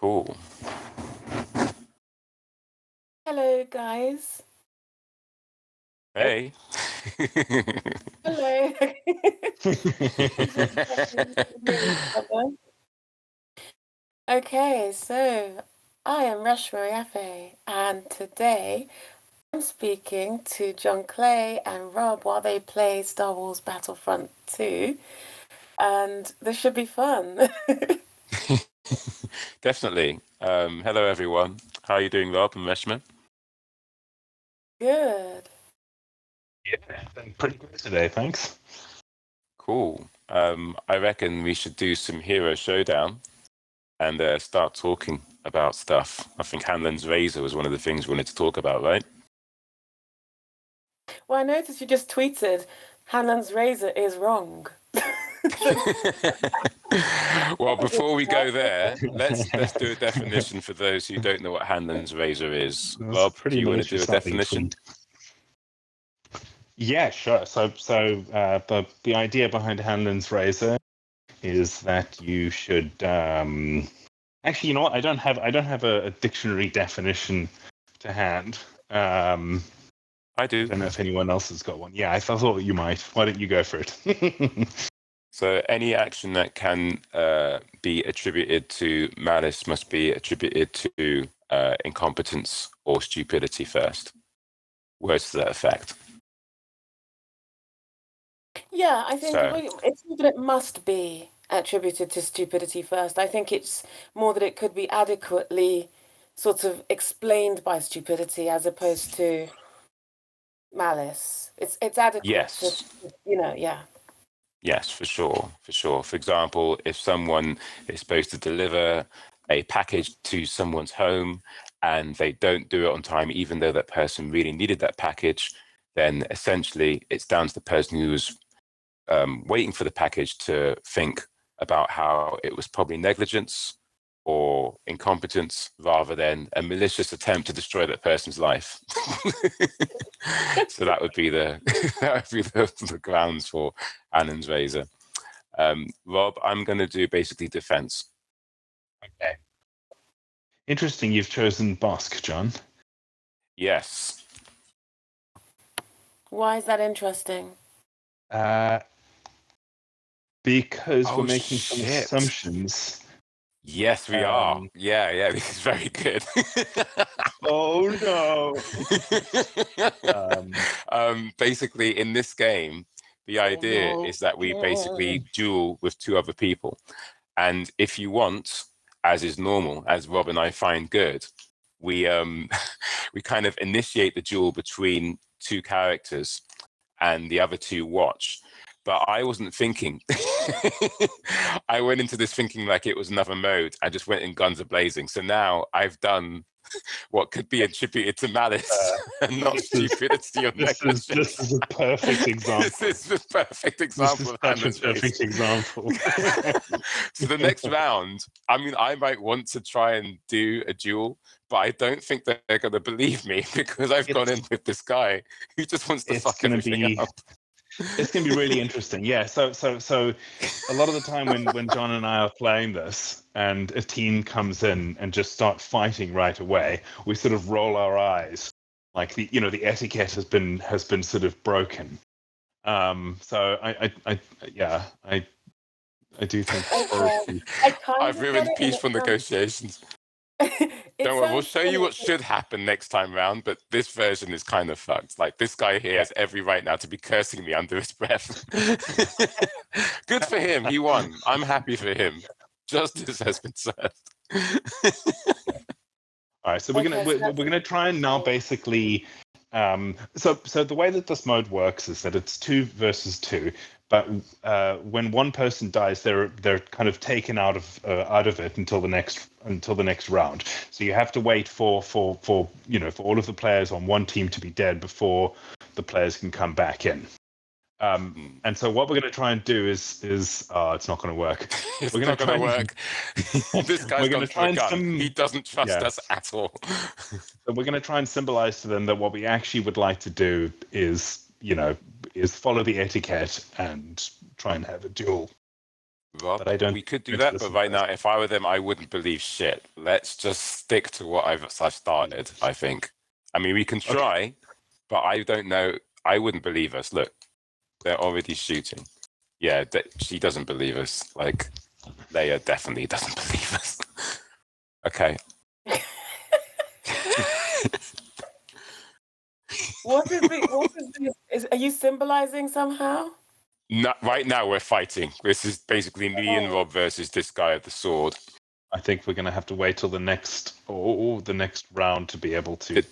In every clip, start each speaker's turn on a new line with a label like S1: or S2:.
S1: Cool.
S2: Hello, guys.
S1: Hey.
S2: Hello. Okay, so I am Rashmi Yafe, and today I'm speaking to John Clay and Rob while they play Star Wars Battlefront 2, and this should be fun.
S1: Definitely. Hello, everyone. How are you doing, Rob and Reshma?
S2: Good.
S3: Yeah, been pretty good today, thanks.
S1: Cool. I reckon we should do some hero showdown and start talking about stuff. I think Hanlon's razor was one of the things we wanted to talk about, right?
S2: Well, I noticed you just tweeted, Hanlon's razor is wrong.
S1: Well, before we go there, let's do a definition for those who don't know what Hanlon's razor is. Rob, do you want to do a definition?
S3: Yeah, sure. So the idea behind Hanlon's razor is that you should actually, you know what? I don't have a dictionary definition to hand.
S1: I do.
S3: I don't know if anyone else has got one. Yeah, I thought you might. Why don't you go for it?
S1: So any action that can be attributed to malice must be attributed to incompetence or stupidity first. Words to that effect.
S2: Yeah, I think it's not that it must be attributed to stupidity first. I think it's more that it could be adequately sort of explained by stupidity as opposed to malice. It's adequate to, yeah.
S1: Yes, for sure. For example, if someone is supposed to deliver a package to someone's home and they don't do it on time, even though that person really needed that package, then essentially it's down to the person who's waiting for the package to think about how it was probably negligence or incompetence rather than a malicious attempt to destroy that person's life. So that would be the grounds for Annan's razor. Rob, I'm going to do basically defense.
S3: Okay. Interesting. You've chosen Bosk, John.
S1: Yes.
S2: Why is that interesting?
S3: Because we're making some assumptions.
S1: Yes, we are. Yeah, this is very good.
S3: Oh
S1: no. Basically, in this game, the idea is that we basically duel with two other people. And if you want, as is normal, as Rob and I find good, we we kind of initiate the duel between two characters and the other two watch. But I wasn't thinking. I went into this thinking like it was another mode. I just went in guns a-blazing. So now I've done what could be attributed to malice and not stupidity or negligence.
S3: This is a perfect example.
S1: This is a perfect example.
S3: This is such a perfect example.
S1: So the next round, I mean, I might want to try and do a duel, but I don't think that they're going to believe me because I've gone in with this guy who just wants to fuck everything up.
S3: It's going to be really interesting. Yeah. So a lot of the time when John and I are playing this and a team comes in and just start fighting right away, we sort of roll our eyes like the etiquette has been sort of broken. So I do think
S1: I've ruined peaceful negotiations. Don't worry, we'll show you what should happen next time round, but this version is kind of fucked. Like, this guy here has every right now to be cursing me under his breath. Good for him, he won. I'm happy for him. Justice has been served.
S3: All right, so we're gonna try and now basically. So the way that this mode works is that it's 2 versus 2, but when one person dies, they're kind of taken out of it until the next round. So you have to wait for all of the players on one team to be dead before the players can come back in. And so what we're going to try and do is it's not going to work.
S1: It's not going to work. This guy's gone for a gun. He doesn't trust us at all.
S3: So we're going to try and symbolize to them that what we actually would like to do is follow the etiquette and try and have a duel.
S1: Rob,
S3: but I don't.
S1: we could do
S3: don't
S1: that, but
S3: listen
S1: right
S3: to
S1: now,
S3: us.
S1: if I were them, I wouldn't believe shit. Let's just stick to what I've started, I think. I mean, we can try, but I don't know. I wouldn't believe us. Look, they're already shooting. Yeah, she doesn't believe us. Like, Leia definitely doesn't believe us. Okay.
S2: What is this? Are you symbolizing somehow?
S1: Right now, we're fighting. This is basically me and Rob versus this guy with the sword.
S3: I think we're going to have to wait till the next round to be able to.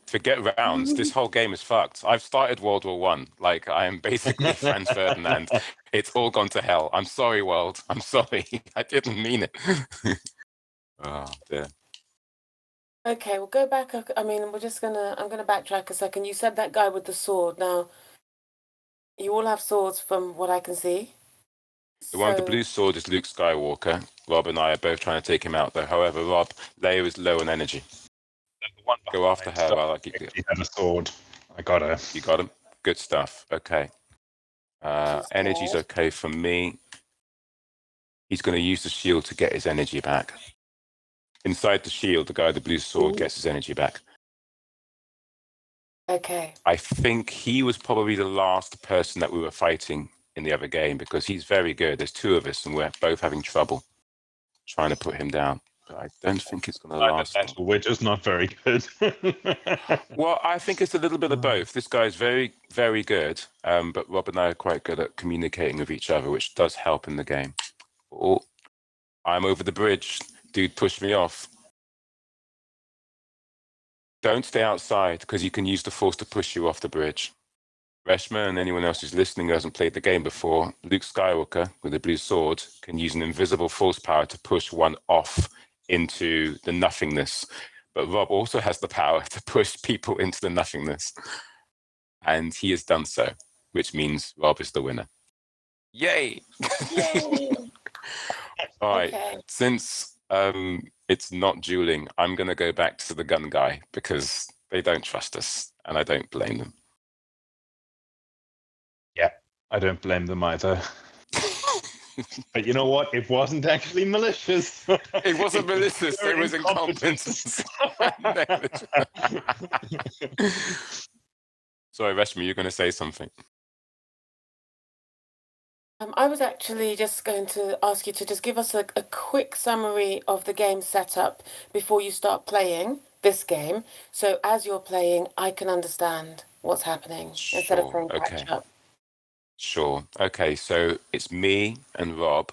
S1: Forget rounds. This whole game is fucked. I've started World War One. Like, I am basically Franz Ferdinand. It's all gone to hell. I'm sorry, world. I'm sorry. I didn't mean it. Oh dear.
S2: Okay, we'll go back. I mean, I'm gonna backtrack a second. You said that guy with the sword. Now, you all have swords from what I can see.
S1: The one with the
S2: So,
S1: blue sword is Luke Skywalker. Rob and I are both trying to take him out, though. However, Rob, Leia is low on energy.
S3: The one
S1: Go after her
S3: so
S1: while I keep.
S3: he had a sword. I got her.
S1: You got him. Good stuff. Okay.
S2: she's
S1: Energy's
S2: dead.
S1: okay for me. He's going to use the shield to get his energy back. Inside the shield, the guy with the blue sword gets his energy back.
S2: Okay.
S1: I think he was probably the last person that we were fighting in the other game because he's very good. There's two of us and we're both having trouble trying to put him down. But I don't think it's going to last long.
S3: We're just not very good.
S1: Well, I think it's a little bit of both. This guy's very, very good, but Rob and I are quite good at communicating with each other, which does help in the game. Oh, I'm over the bridge. Dude, push me off. Don't stay outside because you can use the force to push you off the bridge. Reshma and anyone else who's listening who hasn't played the game before, Luke Skywalker with a blue sword can use an invisible force power to push one off into the nothingness. But Rob also has the power to push people into the nothingness. And he has done so, which means Rob is the winner. Yay!
S2: Yay!
S1: All right.
S2: Okay.
S1: Since it's not dueling, I'm going to go back to the gun guy because they don't trust us, and I don't blame them.
S3: Yeah, I don't blame them either. But you know what? It wasn't actually malicious.
S1: It wasn't malicious. It was incompetence. Sorry, Reshma, you're going to say something.
S2: I was actually just going to ask you to just give us a quick summary of the game setup before you start playing this game. So as you're playing, I can understand what's happening instead of playing catch up.
S1: Sure. Okay, so it's me and Rob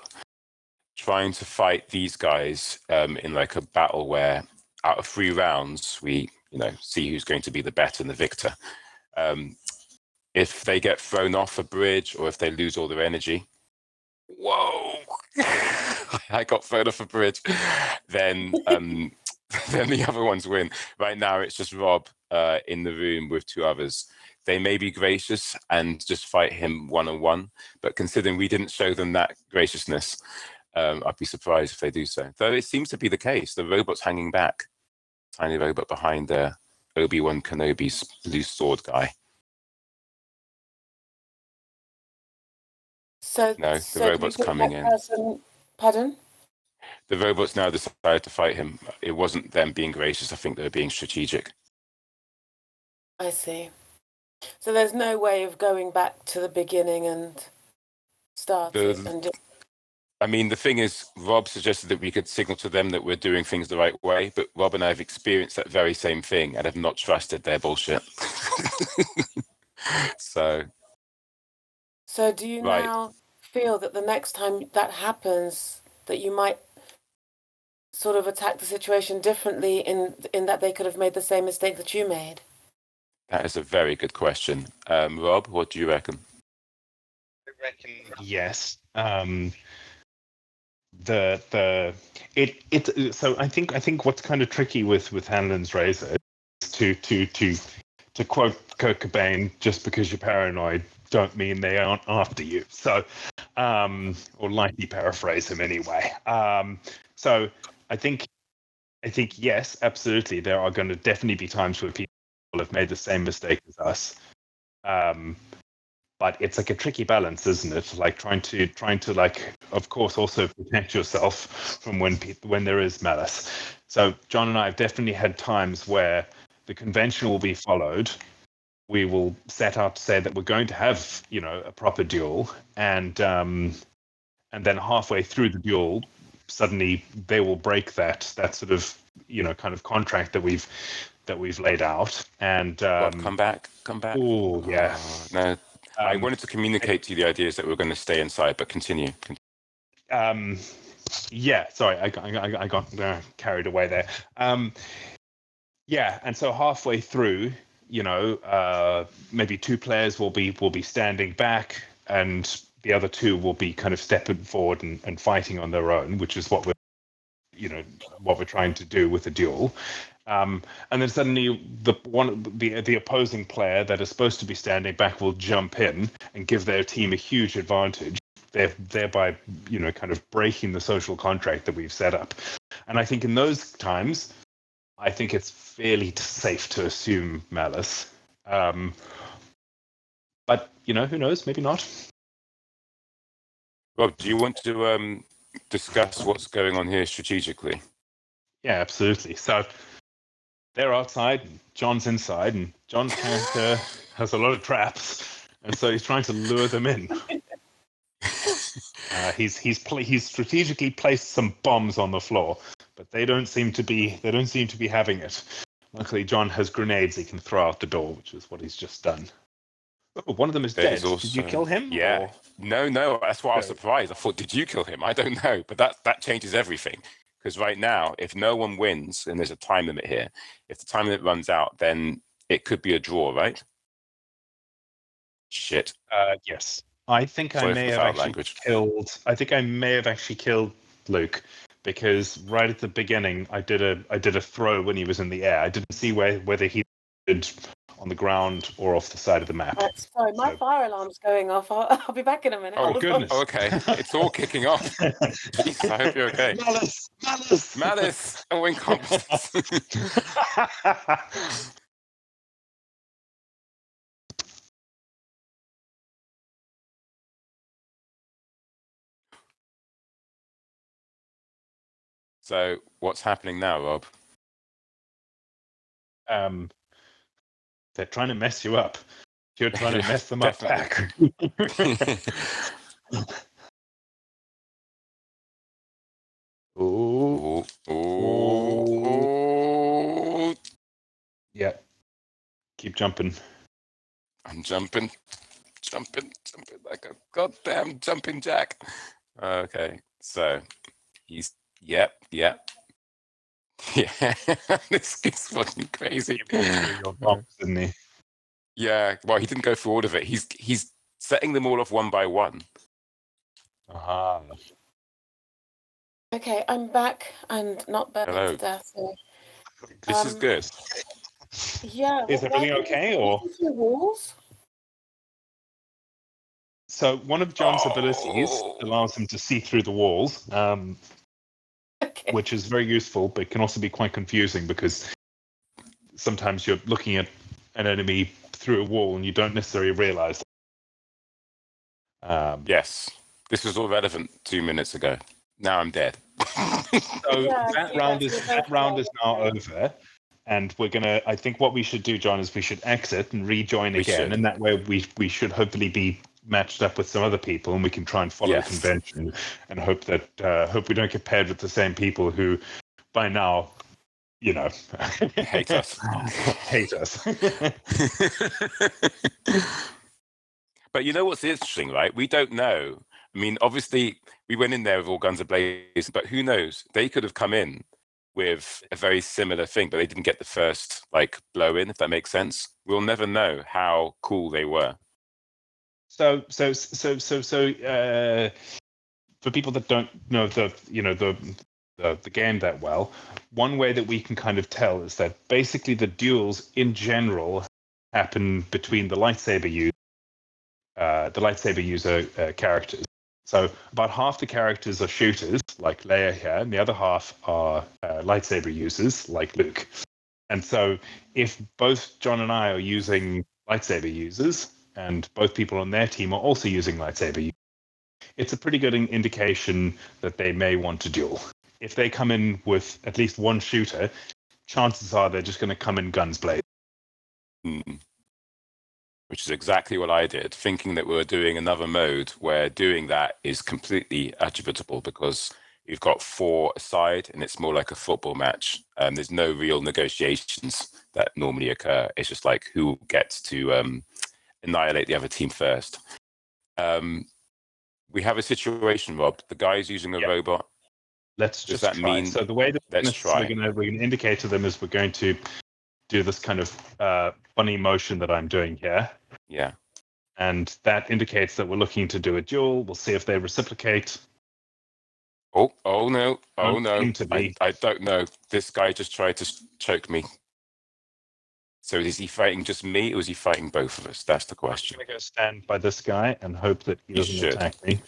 S1: trying to fight these guys in like a battle where out of 3 rounds, we, see who's going to be the better and the victor. If they get thrown off a bridge or if they lose all their energy, whoa, I got thrown off a bridge, then then the other ones win. Right now, it's just Rob in the room with 2 others. They may be gracious and just fight him one-on-one, but considering we didn't show them that graciousness, I'd be surprised if they do so. Though it seems to be the case. The robot's hanging back. Tiny robot behind Obi-Wan Kenobi's blue sword guy.
S2: So
S1: The robot's coming in.
S2: Pardon?
S1: The robots now decided to fight him. It wasn't them being gracious. I think they were being strategic.
S2: I see. So there's no way of going back to the beginning and starting.
S1: I mean, the thing is, Rob suggested that we could signal to them that we're doing things the right way, but Rob and I have experienced that very same thing and have not trusted their bullshit. So
S2: do you now feel that the next time that happens, that you might sort of attack the situation differently in that they could have made the same mistake that you made?
S1: That is a very good question. Rob, what do you reckon?
S3: I reckon yes. So I think what's kind of tricky with Hanlon's razor is to quote Kurt Cobain, just because you're paranoid don't mean they aren't after you. So or lightly paraphrase him anyway. So I think yes, absolutely, there are going to definitely be times where people have made the same mistake as us. but it's like a tricky balance, isn't it? Like trying to like, of course, also protect yourself from when there is malice. So John and I have definitely had times where the convention will be followed. We will set out to say that we're going to have, a proper duel, and then halfway through the duel, suddenly they will break that sort of, kind of contract that we've laid out. And
S1: come back.
S3: Oh yeah.
S1: No, I wanted to communicate to you the ideas that we're going to stay inside, but continue.
S3: Yeah, sorry, I got carried away there. Yeah, and so halfway through, maybe two players will be standing back, and the other two will be kind of stepping forward and fighting on their own, which is what we're trying to do with the duel. And then suddenly the opposing player that is supposed to be standing back will jump in and give their team a huge advantage, thereby kind of breaking the social contract that we've set up. And I think in those times, I think it's fairly safe to assume malice. But who knows? Maybe not.
S1: Rob, do you want to discuss what's going on here strategically?
S3: Yeah, absolutely. So they're outside, and John's inside, and John's character has a lot of traps, and so he's trying to lure them in. He's strategically placed some bombs on the floor, but they don't seem to be having it. Luckily, John has grenades he can throw out the door, which is what he's just done. Oh, one of them is dead. Also, did you kill him?
S1: Yeah. Or? No. That's why I was surprised. I thought, did you kill him? I don't know, but that changes everything. Because right now, if no one wins, and there's a time limit here, if the time limit runs out, then it could be a draw, right? Shit.
S3: Yes. I think I may have actually killed Luke, because right at the beginning I did a throw when he was in the air. I didn't see whether he did on the ground or off the side of the map.
S2: Sorry, my fire alarm's going off. I'll be back in a minute.
S3: Oh, goodness.
S1: Oh, okay. It's all kicking off. Jeez, I hope you're okay. Malice. Oh, incompetence. So, what's happening now, Rob?
S3: They're trying to mess you up. You're trying to mess them up back.
S1: Oh.
S3: Yeah. Keep jumping.
S1: I'm jumping like a goddamn jumping jack. Okay, so he's yep. Yeah, this is fucking crazy.
S3: Your bombs, didn't he?
S1: Yeah, well, he didn't go through all of it. He's setting them all off one by one.
S3: Aha.
S2: Okay, I'm back and not burnt to death. So,
S1: this is good.
S2: Yeah.
S3: Is everything okay, or?
S2: Walls?
S3: So one of John's abilities allows him to see through the walls,
S2: Okay.
S3: which is very useful, but can also be quite confusing because sometimes you're looking at an enemy through a wall and you don't necessarily realize.
S1: Yes, this was all relevant 2 minutes ago. Now I'm dead.
S3: So that round is now over, and we're gonna. I think what we should do, John, is we should exit and rejoin again, and that way we should hopefully be matched up with some other people, and we can try and follow the convention, and hope we don't get paired with the same people who, by now,
S1: hate us.
S3: Hate us.
S1: But you know what's interesting, right? We don't know. I mean, obviously, we went in there with all guns ablaze, but who knows? They could have come in with a very similar thing, but they didn't get the first blow in, if that makes sense. We'll never know how cool they were. So,
S3: for people that don't know the game that well, one way that we can kind of tell is that basically the duels in general happen between the lightsaber user characters. So about half the characters are shooters, like Leia here, and the other half are lightsaber users, like Luke. And so if both John and I are using lightsaber users, and both people on their team are also using lightsaber use, it's a pretty good indication that they may want to duel. If they come in with at least one shooter, chances are they're just going to come in guns blazing.
S1: Which is exactly what I did, thinking that we were doing another mode where doing that is completely attributable because you've got 4 aside and it's more like a football match. There's no real negotiations that normally occur. It's just like who gets to annihilate the other team first. We have a situation, Rob. The guy's using a robot.
S3: Let's just try. So the way that we're going to indicate to them is we're going to do this kind of funny motion that I'm doing here.
S1: Yeah.
S3: And that indicates that we're looking to do a duel. We'll see if they reciprocate.
S1: Oh no. I don't know. This guy just tried to choke me. So is he fighting just me or is he fighting both of us? That's the question.
S3: I'm going to go stand by this guy and hope that he doesn't attack me.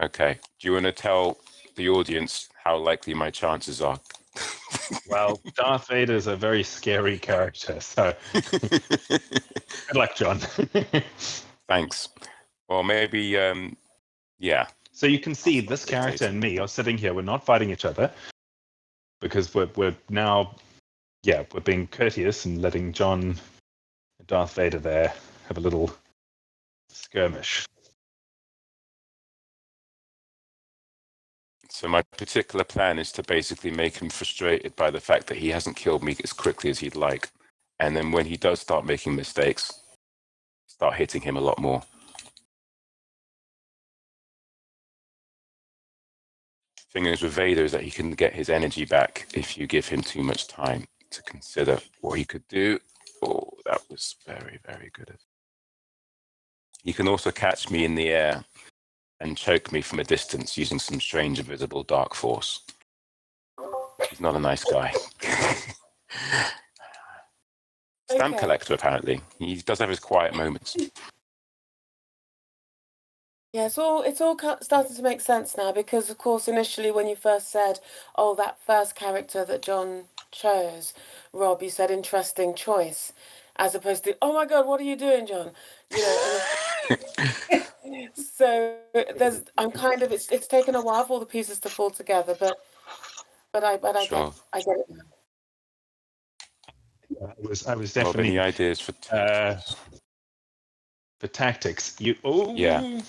S1: Okay. Do you want to tell the audience how likely my chances are?
S3: Well, Darth Vader is a very scary character, so good luck, John.
S1: Thanks. Well, maybe, yeah.
S3: So you can see this character and me are sitting here. We're not fighting each other because we're now, we're being courteous and letting John and Darth Vader there have a little skirmish.
S1: So my particular plan is to basically make him frustrated by the fact that he hasn't killed me as quickly as he'd like. And then when he does start making mistakes, start hitting him a lot more. Thing is with Vader is that he can get his energy back if you give him too much time to consider what he could do. Oh, that was very, very good. He can also catch me in the air and choke me from a distance using some strange invisible dark force. He's not a nice guy. Stamp collector, apparently. He does have his quiet moments.
S2: Yeah, it's all starting to make sense now because, of course, initially when you first said, oh, that first character that John chose, Rob, you said interesting choice, as opposed to, oh my God, what are you doing, John? You know. So it's taken a while for all the pieces to fall together, but I get it now.
S3: I was definitely.
S1: Any ideas for
S3: tactics?
S1: No.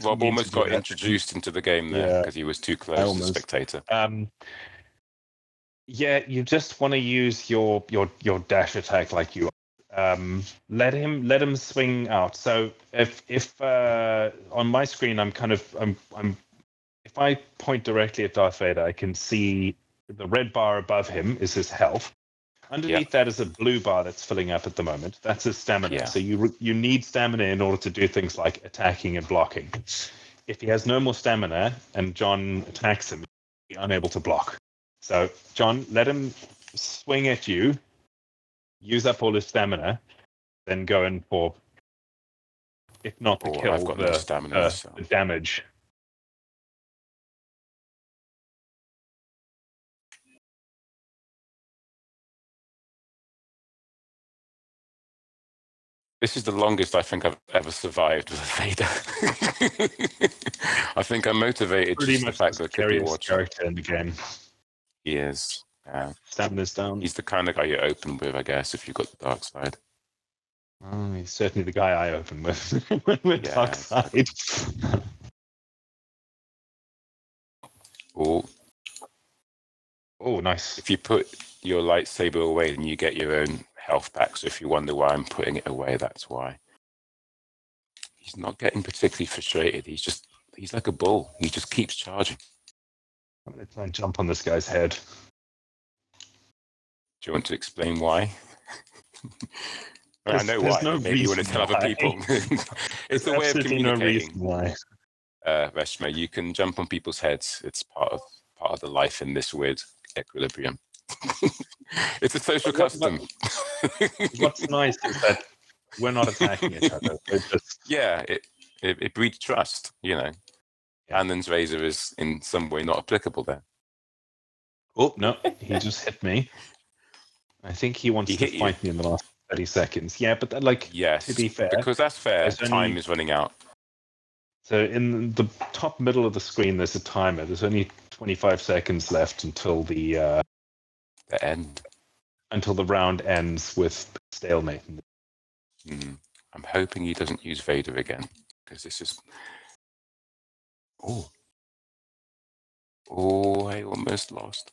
S1: Rob almost got introduced into the game there because he was too close to the spectator.
S3: You just want to use your dash attack like you. Let him swing out. So if on my screen I'm if I point directly at Darth Vader, I can see the red bar above him is his health. Underneath that is a blue bar that's filling up at the moment. That's his stamina. Yeah. So you need stamina in order to do things like attacking and blocking. If he has no more stamina and John attacks him, he'll be unable to block. So John, let him swing at you, use up all his stamina, then go in for, if not the kill,
S1: I've got no stamina,
S3: the damage.
S1: This is the longest I think I've ever survived with Vader. I think I'm motivated
S3: pretty
S1: just
S3: much
S1: the fact that I could be watching.
S3: Character in the game.
S1: He is.
S3: Stamina's down.
S1: He's the kind of guy you open with, I guess, if you've got the dark side.
S3: Oh, he's certainly the guy I open with dark side. Oh, nice.
S1: If you put your lightsaber away, then you get your own health back. So if you wonder why I'm putting it away, that's why. He's not getting particularly frustrated. He's like a bull. He just keeps charging.
S3: I'm going to try and jump on this guy's head.
S1: Do you want to explain why? I know why.
S3: No
S1: maybe you want to tell other people. It's a way of communicating.
S3: No reason why.
S1: Reshma, you can jump on people's heads. It's part of the life in this weird equilibrium. It's a social custom.
S3: What's nice is that we're not attacking each other.
S1: It breeds trust, you know. Hanlon's razor is in some way not applicable there.
S3: Oh, no, he just hit me. I think he wants to fight me in the last 30 seconds. Yeah, but like,
S1: Yes,
S3: to be fair,
S1: because that's fair.
S3: there's
S1: Time
S3: only-
S1: is running out.
S3: So in the top middle of the screen, there's a timer. There's only 25 seconds left until the
S1: end.
S3: Until the round ends with stalemate.
S1: I'm hoping he doesn't use Vader again, because this is. Oh, I almost lost.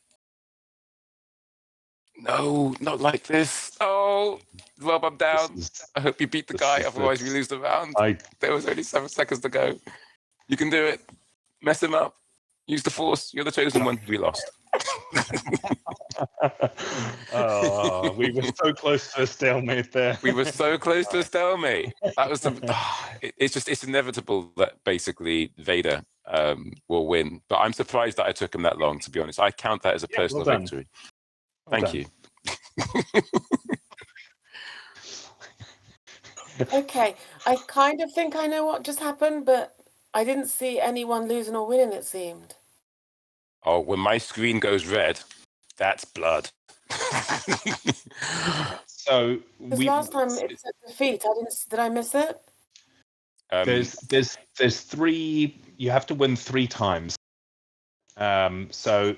S1: No, not like this. Oh, Rob, I'm down. I hope you beat the guy, otherwise we lose the round. There was only 7 seconds to go. You can do it. Mess him up. Use the Force. You're the chosen one. We lost.
S3: Oh, we were so close to a stalemate there.
S1: We were so close to a stalemate. That was it's inevitable that basically Vader will win. But I'm surprised that I took him that long, to be honest. I count that as a personal victory. Thank you.
S2: Okay, I kind of think I know what just happened, but I didn't see anyone losing or winning, it seemed.
S1: Oh, when my screen goes red, that's blood.
S3: So
S2: last time it said defeat, did I miss it?
S3: There's 3. You have to win 3 times. So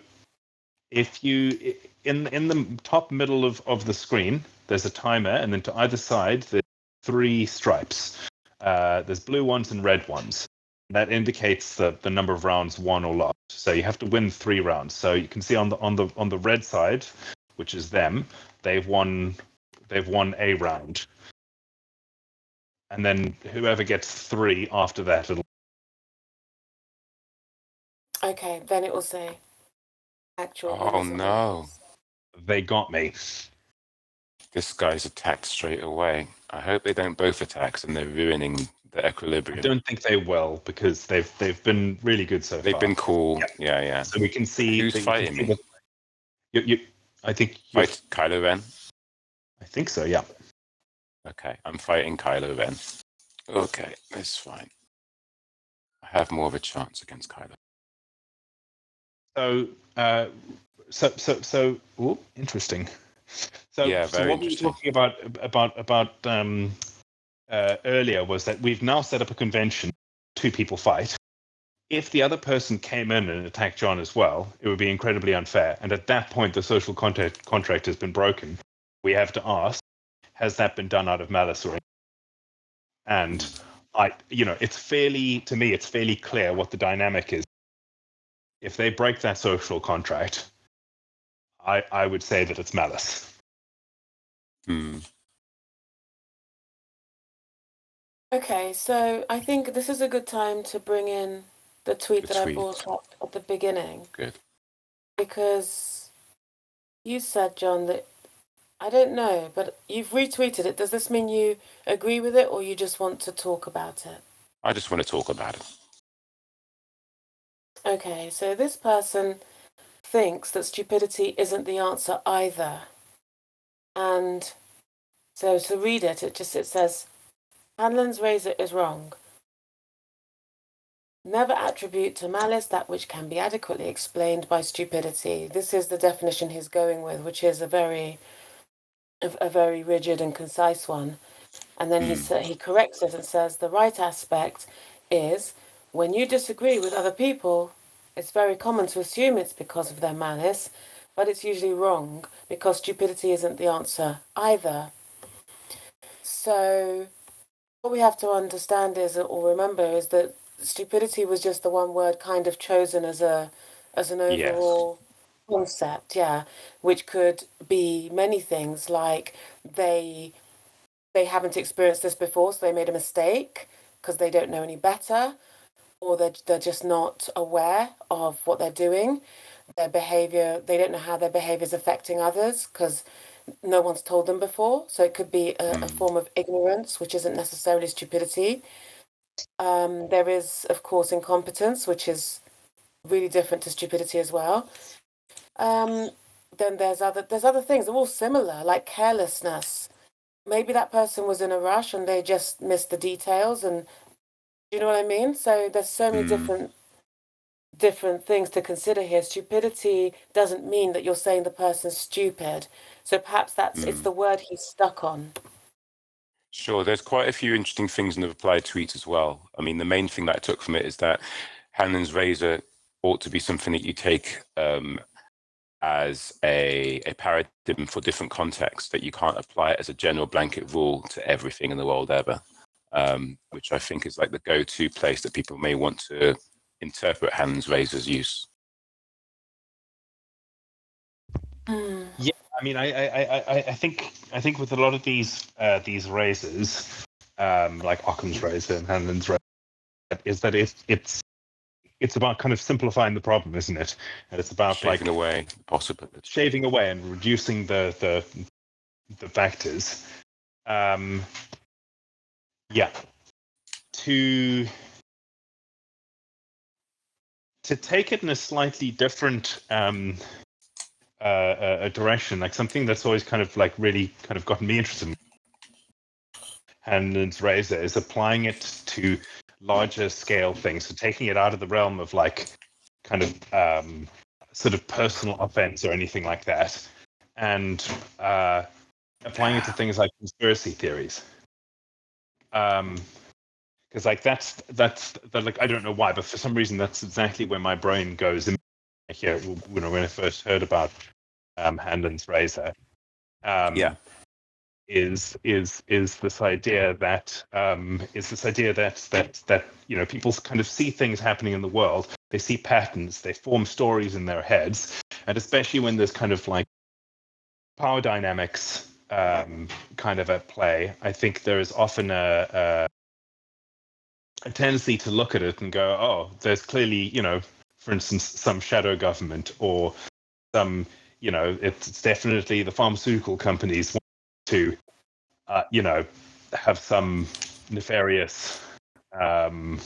S3: if you in the top middle of the screen, there's a timer, and then to either side there's 3 stripes. There's blue ones and red ones. That indicates the number of rounds won or lost. So you have to win 3 rounds. So you can see on the red side, which is them, they've won a round. And then whoever gets 3 after that,
S2: Okay, then it will say actual.
S1: Oh no.
S3: They got me.
S1: This guy's attacked straight away. I hope they don't both attack and they're ruining the equilibrium.
S3: I don't think they will, because they've been really good so far.
S1: They've been cool. Yeah.
S3: So we can see
S1: who's fighting me.
S3: I think
S1: fight Kylo Ren.
S3: I think so. Yeah.
S1: Okay, I'm fighting Kylo Ren. Okay, that's fine. I have more of a chance against Kylo.
S3: So, interesting. So,
S1: yeah,
S3: so what we were talking about earlier was that we've now set up a convention. 2 people fight. If the other person came in and attacked John as well, it would be incredibly unfair. And at that point, the social contract has been broken. We have to ask, has that been done out of malice or? And it's fairly clear what the dynamic is. If they break that social contract, I would say that it's malice.
S2: Okay, so I think this is a good time to bring in the tweet I brought up at the beginning.
S1: Good.
S2: Because you said, John, that I don't know, but you've retweeted it. Does this mean you agree with it, or you just want to talk about it?
S1: I just want to talk about it.
S2: Okay, so this person thinks that stupidity isn't the answer either. And so to read it, it says, Hanlon's razor is wrong. Never attribute to malice that which can be adequately explained by stupidity. This is the definition he's going with, which is a very rigid and concise one. And then he corrects it and says the right aspect is when you disagree with other people, it's very common to assume it's because of their malice, but it's usually wrong because stupidity isn't the answer either. So what we have to understand is, or remember, is that stupidity was just the one word kind of chosen as an overall concept, which could be many things, like they haven't experienced this before, so they made a mistake because they don't know any better, or they're just not aware of what they're doing. Their behavior, they don't know how their behavior is affecting others because no one's told them before. So it could be a form of ignorance, which isn't necessarily stupidity. There is, of course, incompetence, which is really different to stupidity as well. Then there's other things. They're all similar, like carelessness. Maybe that person was in a rush and they just missed the details, and you know what I mean? So there's so many different things to consider here. Stupidity doesn't mean that you're saying the person's stupid. So perhaps it's the word he's stuck on.
S1: Sure, there's quite a few interesting things in the reply tweets as well. I mean, the main thing that I took from it is that Hanlon's razor ought to be something that you take as a paradigm for different contexts, that you can't apply it as a general blanket rule to everything in the world ever, which I think is like the go-to place that people may want to interpret Hanlon's razor's use.
S3: Yeah, I mean, I think with a lot of these razors, like Occam's razor and Hanlon's razor, is that it's about kind of simplifying the problem, isn't it? And it's about
S1: shaving away possibility,
S3: shaving away and reducing the factors. Yeah, to take it in a slightly different a direction, like something that's always kind of like really kind of gotten me interested in Hanlon's razor is applying it to larger scale things, so taking it out of the realm of like kind of sort of personal offense or anything like that, and applying it to things like conspiracy theories. Because like that's like, I don't know why, but for some reason that's exactly where my brain goes here. You know, when I first heard about Hanlon's razor, is this idea that that you know, people kind of see things happening in the world, they see patterns, they form stories in their heads, and especially when there's kind of like power dynamics kind of at play, I think there is often a tendency to look at it and go, oh, there's clearly, you know, for instance, some shadow government, or some, you know, it's definitely the pharmaceutical companies want to, you know, have some nefarious plan.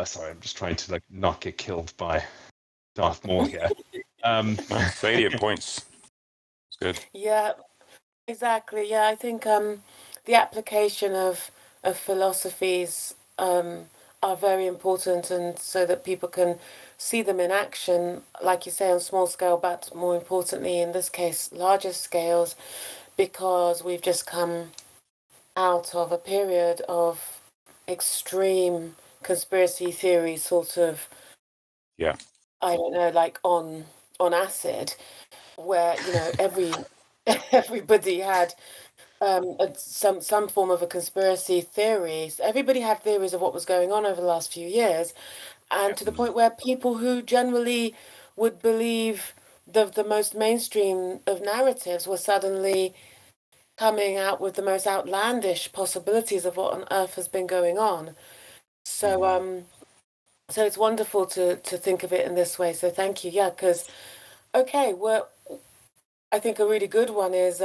S3: Sorry, I'm just trying to like not get killed by Darth Maul here.
S1: 38 points. It's good.
S2: Yeah, exactly. Yeah, I think the application of philosophies are very important, and so that people can see them in action, like you say, on small scale, but more importantly, in this case, larger scales, because we've just come out of a period of extreme conspiracy theory, sort of,
S1: Yeah.
S2: I don't know, like on acid, where, you know, everybody had some form of a conspiracy theory. Everybody had theories of what was going on over the last few years, and to the point where people who generally would believe the most mainstream of narratives were suddenly coming out with the most outlandish possibilities of what on earth has been going on. So so it's wonderful to think of it in this way. So thank you. Yeah, because okay, I think a really good one is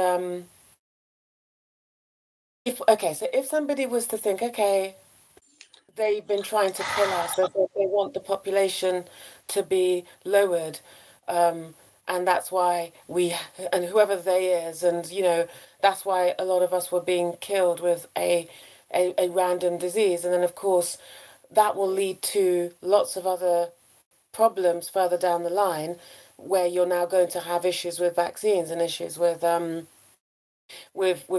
S2: if somebody was to think, okay, they've been trying to kill us, they want the population to be lowered, and that's why and whoever they is, and you know, that's why a lot of us were being killed with a random disease, and then of course that will lead to lots of other problems further down the line, where you're now going to have issues with vaccines and issues with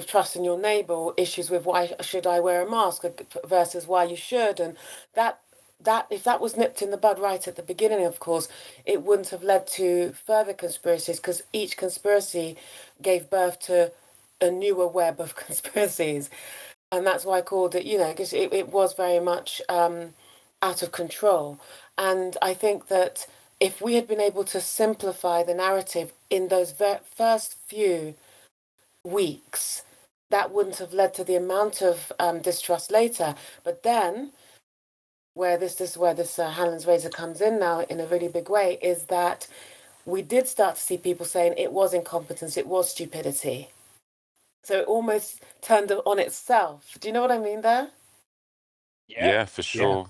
S2: trusting your neighbor, or issues with why should I wear a mask versus why you should, and that if that was nipped in the bud right at the beginning, of course, it wouldn't have led to further conspiracies, because each conspiracy gave birth to a newer web of conspiracies, and that's why I called it, you know, because it was very much out of control. And I think that if we had been able to simplify the narrative in those first few weeks, that wouldn't have led to the amount of distrust later. But then, where this Hanlon's razor comes in now in a really big way, is that we did start to see people saying it was incompetence, it was stupidity. So it almost turned on itself. Do you know what I mean there?
S1: Yeah, for sure. Yeah.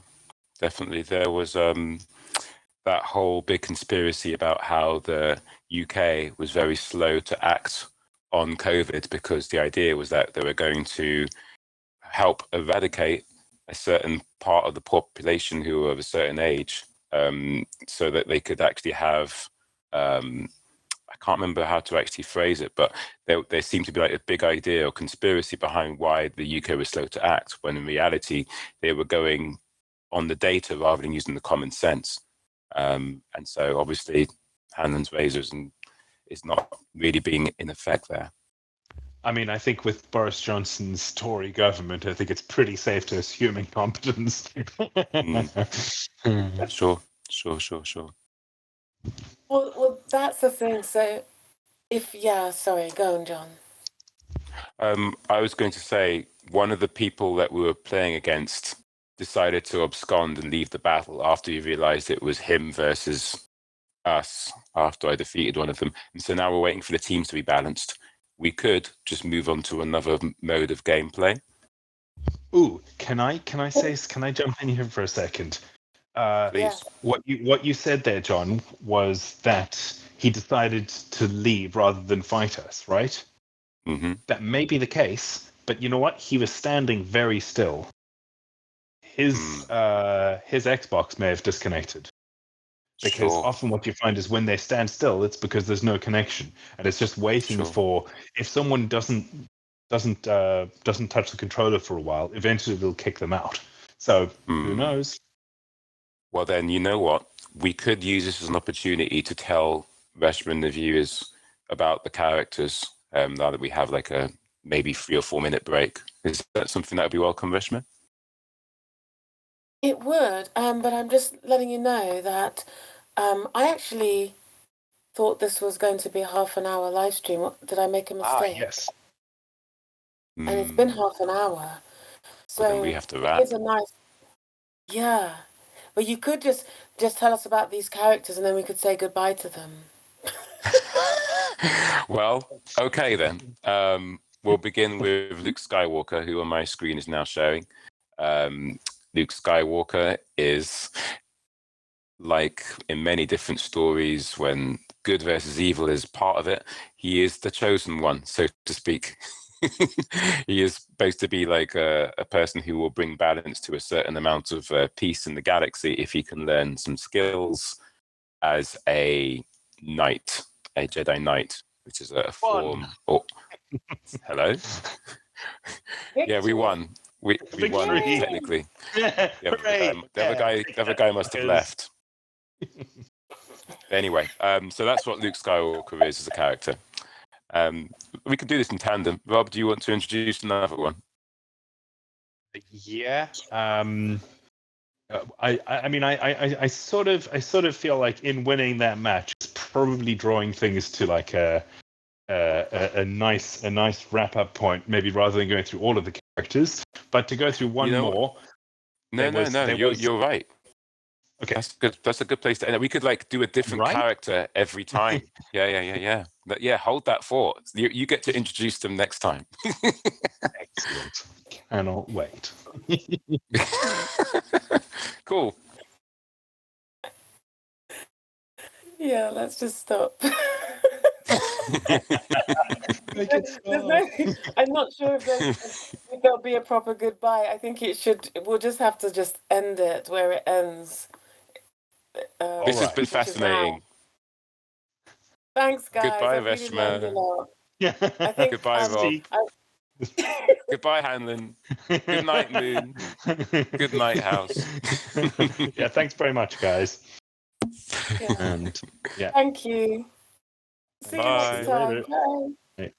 S1: Definitely. There was that whole big conspiracy about how the UK was very slow to act on COVID, because the idea was that they were going to help eradicate a certain part of the population who were of a certain age, so that they could actually have. I can't remember how to actually phrase it, but there seemed to be like a big idea or conspiracy behind why the UK was slow to act, when in reality they were going on the data rather than using the common sense. And so obviously Hanlon's razors is not really being in effect there.
S3: I mean, I think with Boris Johnson's Tory government, I think it's pretty safe to assume incompetence.
S1: Sure.
S2: Well, that's the thing. So, sorry, go on, John.
S1: I was going to say, one of the people that we were playing against decided to abscond and leave the battle after he realized it was him versus us after I defeated one of them. And so now we're waiting for the teams to be balanced. We could just move on to another mode of gameplay.
S3: Ooh, can I jump in here for a second?
S1: Please.
S3: What you said there, John, was that he decided to leave rather than fight us, right?
S1: Mm-hmm.
S3: That may be the case, but you know what? He was standing very still. His Xbox may have disconnected. Because often what you find is when they stand still, it's because there's no connection, and it's just waiting for, if someone doesn't touch the controller for a while, eventually it'll kick them out. So who knows?
S1: Well, then, you know what? We could use this as an opportunity to tell Reshma and the viewers about the characters, now that we have like a maybe 3 or 4 minute break. Is that something that would be welcome, Reshma?
S2: It would, but I'm just letting you know that I actually thought this was going to be a half an hour live stream. Did I make a mistake?
S3: Yes.
S2: And it's been half an hour. So
S1: well, then we have to wrap.
S2: It's a nice... Yeah. But you could just tell us about these characters and then we could say goodbye to them.
S1: Well, okay then. We'll begin with Luke Skywalker, who on my screen is now showing. Luke Skywalker is, like in many different stories, when good versus evil is part of it, he is the chosen one, so to speak. He is supposed to be like a person who will bring balance to a certain amount of peace in the galaxy if he can learn some skills as a knight, a Jedi Knight, which is a form. Oh, hello. Yeah, we won. We won technically. Yeah, the other guy must have left. Anyway, so that's what Luke Skywalker is as a character. We can do this in tandem. Rob, do you want to introduce another one?
S3: Yeah. I mean, I sort of feel like in winning that match, it's probably drawing things to like a nice wrap up point, maybe rather than going through all of the characters, but to go through one more.
S1: No. You're right.
S3: Okay,
S1: That's a good place to end. We could like do a different character every time. Yeah. Yeah, hold that thought. You get to introduce them next time.
S3: Excellent. Cannot wait.
S2: Cool. Yeah, let's just stop. I'm not sure if there'll be a proper goodbye. I think we'll just have to just end it where it ends.
S1: This has been fascinating.
S2: Thanks, guys.
S1: Goodbye,
S2: Reshma.
S1: Goodbye, Rob. Goodbye, Hanlon. Good night, Moon. Good night, House.
S3: Yeah, thanks very much, guys.
S2: Yeah.
S3: And
S2: Thank you. See you next time. Bye.